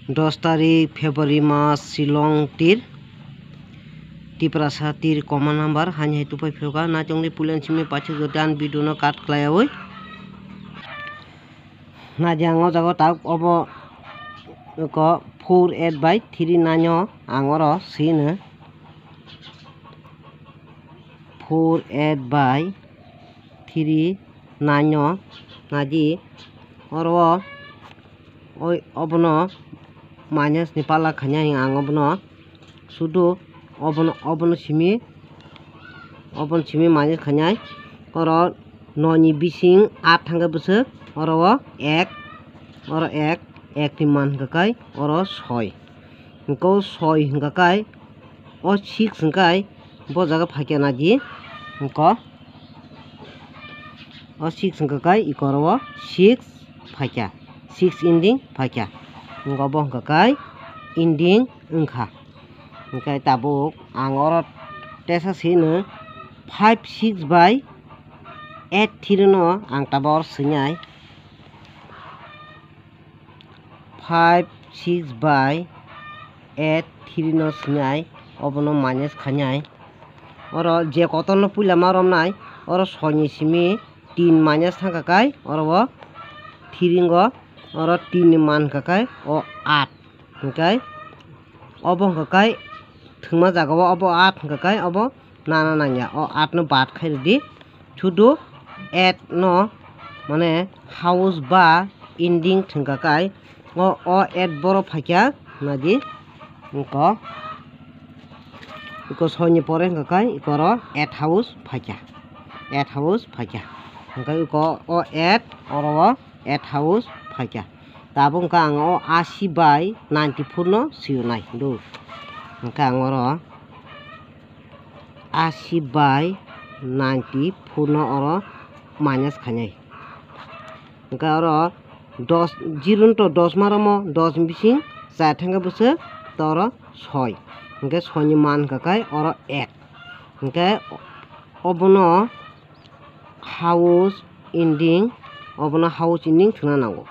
10 तारीख फेब्रुआरी मास शिलं तिर तिप्रासा तिर कमा नम्बर हानि हेतु फैफ्रोगा ना चंगली पुलेन सिमे पाछे गोदान बिदुनो काट क्लायावै ना jango jago tak obo ko 4/8/3 nanyo angoro sine 4/8/3 nanyo naji oro oi obono minus ni pala khanya ang obono sudu obono simi minus khanya oro noni bising 8 thanga busuk oro 1 ti man kakai oro 6 ko 6 kakai o 6 kai bo jaga phakya na di ko o 6 kakai ikoro 6 phakya 6 ending phakya ngo bo kakai ending ungkha kai tabuk angoro tesa sine 5/6/8 thirno ang tabor sinyai 5/6/8 thirno sinyai obono minus khanyai oro je kotono puila marom nai oro soni simi 3 minus thangka kai oro 3 go oro 3 ni man kakai o 8 kai obo kakai thungma jaga obo 8 kakai obo nana nanya o 8 no bad khai di chudu 8 no mane house ba ending thungka kai o 8 boro phakya nadi iko soni pore kakai ikoro 8 house phakya kai iko o 8 oro 8 house phakya tabung kang o 80/94 no siunai du kang oro 80/94 no oro minus khanyai ka oro 10 0 to 10 maramo 10 bising 4 thanga busuk toro 6 ke 6 ni man kakai oro 1 ke obono house ending thuna nango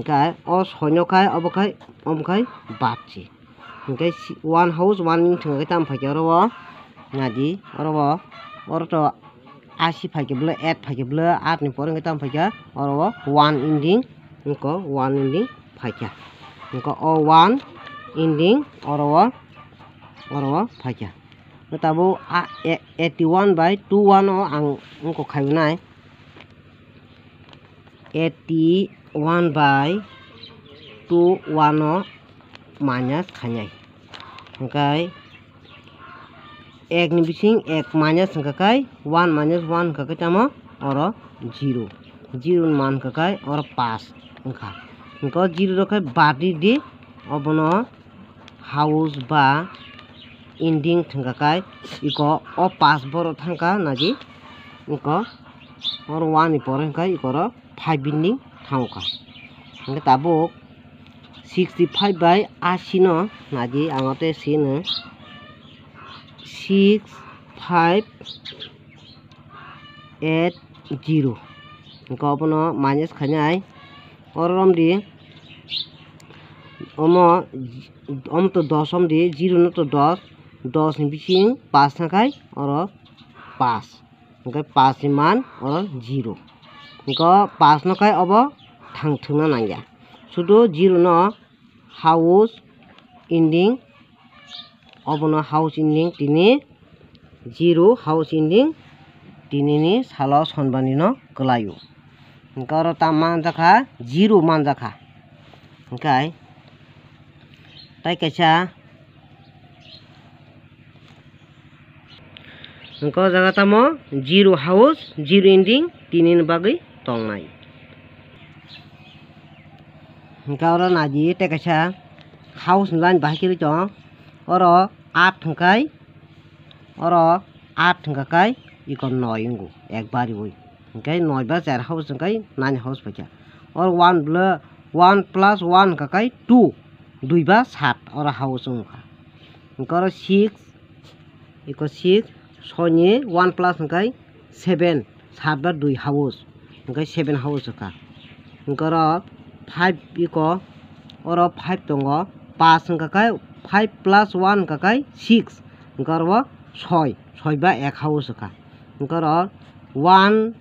kai o 6 no kai obokai batchi kai 1 house 1 ning thunga kai tam phakya oro nadi oro to 80 phakya bla 8 phakya bla 8 ni pore kai tam phakya oro 1 ending ko 1 ending phakya ko o 1 ending oro phakya tabu 81/21 o ang ko khaynai 81/21 o minus khanyai kai 1 ni bising 1 minus kakai 1 minus 1 kakai tamo oro 0 ni man kakai oro 5 ungkha ko 0 ro kai badi di obono house ba ending thangka kai iko o 5 boro thangka naji iko oro 1 ni pore kai ikoro 5 ending thangka tabuk 65/80 no naji angote sine 65/80 ko obono minus khanyai oro di omo to 10 di 0 no to 10 ni bising 5 thangkai oro 5 kai 5 ni man oro 0 ko 5 no kai obo thungna nangya sudu 0 no house ending obono house ending tini 0 house ending tini ni salo sonbani no klayu oro tam manjakha 0 manjakha kai tai kaisa ko jaga tamo 0 house 0 ending tini ni bagui tongnai oro naji tai kaisa house line bahikiri chong oro 8 thangkai oro 8 thangkai iko 9 ingu ekbari oi kai 9 ba 4 house kai 9 house phakya oro 1 plus 1 kakai 2 2 ba 7 oro house ungkha oro 6 iko 6 soni 1 plus kai 7 7 ba 2 house kai 7 house ka oro 5 iko oro 5 tongo 5 hingkakai 5 plus 1 hingkakai 6 hingka oro 6 ba 1 house ka hingka oro 1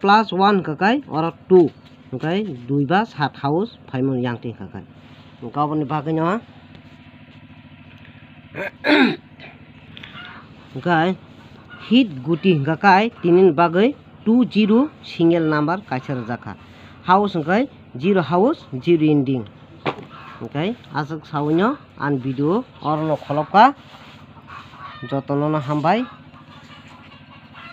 plus 1 hingkakai oro 2 hingkai 2 ba 7 house phaimon yang ti hingkakai hingka oboni bagui no hingkai hit guti hingkakai tini bagui 20 single number kaisa rwjaka house hingkai 0 house 0 ending hingkai asuk sawino an video oro no kholopka jotono no hambai।